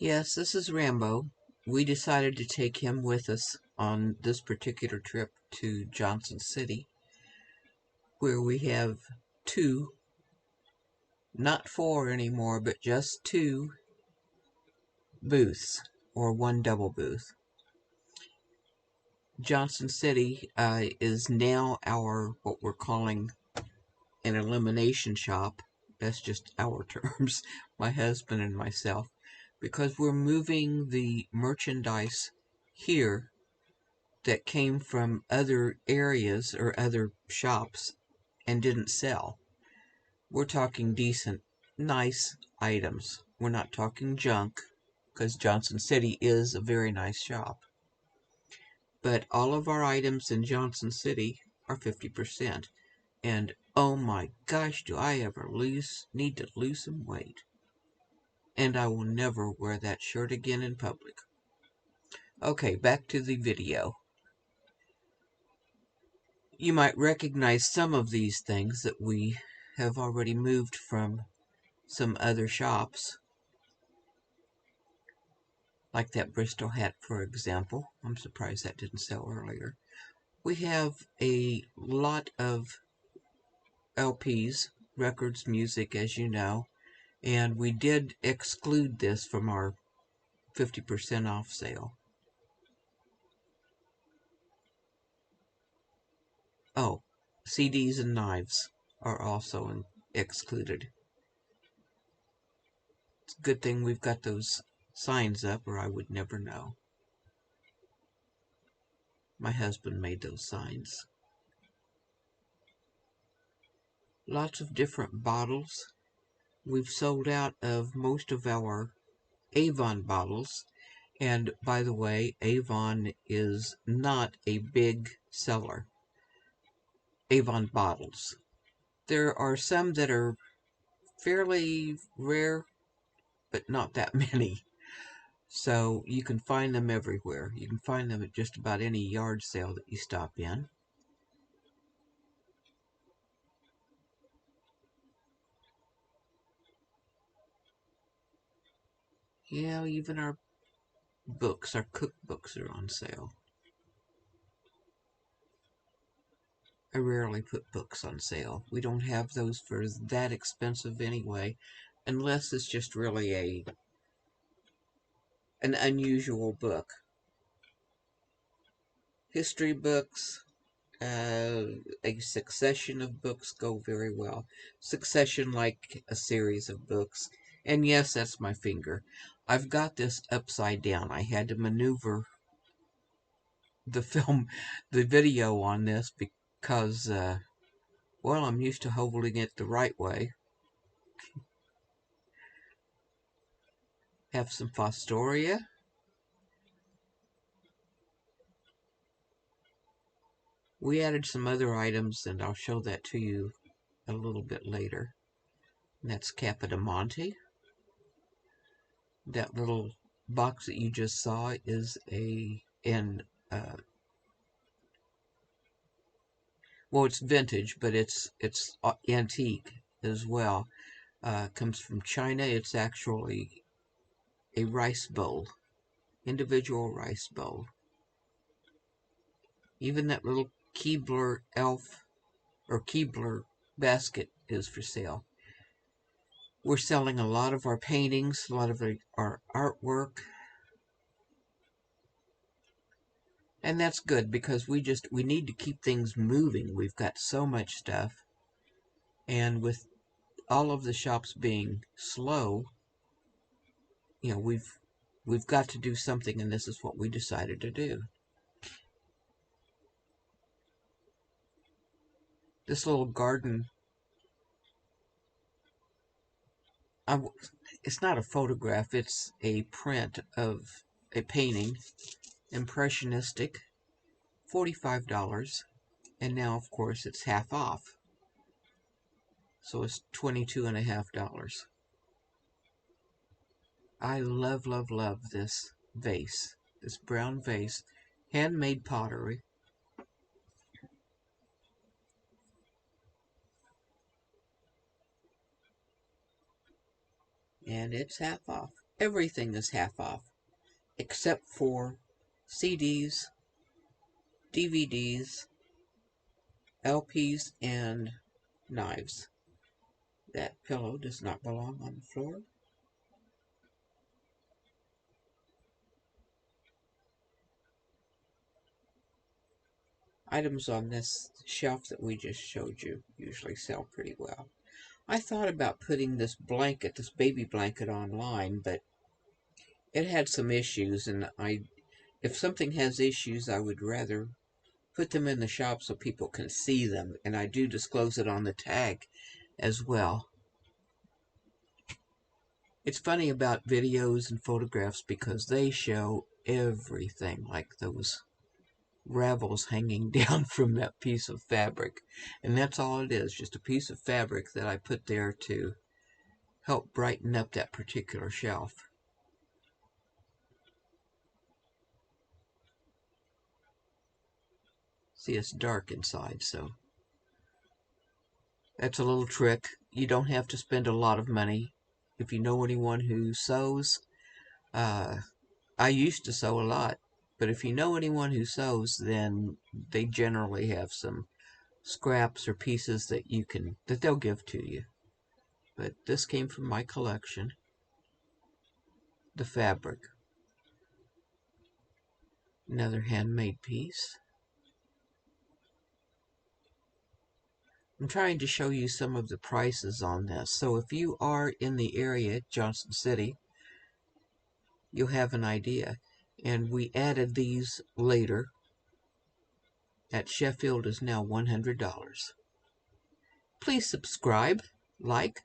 Yes, this is Rambo. We decided to take him with us on this particular trip to Johnson City, where we have two, not four anymore, but just two booths, or one double booth. Johnson City is now what we're calling an elimination shop. That's just our terms, my husband and myself, because we're moving the merchandise here that came from other areas or other shops and didn't sell. We're talking decent, nice items. We're not talking junk, because Johnson City is a very nice shop. But all of our items in Johnson City are 50%. And oh my gosh, do I ever need to lose some weight. And I will never wear that shirt again in public. Okay, back to the video. You might recognize some of these things that we have already moved from some other shops. Like that Bristol hat, for example. I'm surprised that didn't sell earlier. We have a lot of LPs, records, music, as you know, and we did exclude this from our 50% off sale. Oh, CDs and knives are also excluded. It's a good thing we've got those signs up, or I would never know. My husband made those signs. Lots of different bottles. We've sold out of most of our Avon bottles. And by the way, Avon is not a big seller. Avon bottles. There are some that are fairly rare, but not that many. So you can find them everywhere. You can find them at just about any yard sale that you stop in. Yeah, even our books, our cookbooks are on sale. I rarely put books on sale. We don't have those for that expensive anyway, unless it's just really an unusual book. History books, a succession of books go very well. Succession like a series of books. And yes, that's my finger. I've got this upside down. I had to maneuver the video on this because, well, I'm used to holding it the right way. Have some Fostoria. We added some other items, and I'll show that to you a little bit later. And that's Capodimonte. That little box that you just saw is well, it's vintage, but it's antique as well. Comes from China. It's actually a rice bowl, individual rice bowl. Even that little Keebler elf or Keebler basket is for sale. We're selling a lot of our paintings, a lot of our artwork. And that's good because we need to keep things moving. We've got so much stuff. And with all of the shops being slow, you know, we've got to do something, and this is what we decided to do. This little garden, it's not a photograph, it's a print of a painting, impressionistic, $45, and now of course it's half off, so it's $22.50. I love, love, love this vase, this brown vase, handmade pottery. And it's half off. Everything is half off, except for CDs, DVDs, LPs, and knives. That pillow does not belong on the floor. Items on this shelf that we just showed you usually sell pretty well. I thought about putting this blanket, this baby blanket, online, but it had some issues, and if something has issues, I would rather put them in the shop so people can see them, and I do disclose it on the tag as well. It's funny about videos and photographs because they show everything, like those ravels hanging down from that piece of fabric. And that's all it is, just a piece of fabric that I put there to help brighten up that particular shelf. See, it's dark inside, so that's a little trick. You don't have to spend a lot of money. If you know anyone who sews, uh, I used to sew a lot, but if you know anyone who sews, then they generally have some scraps or pieces that they'll give to you. But this came from my collection, the fabric. Another handmade piece. I'm trying to show you some of the prices on this. So if you are in the area, Johnson City, you'll have an idea. And we added these later. At Sheffield is now $100. Please subscribe, like,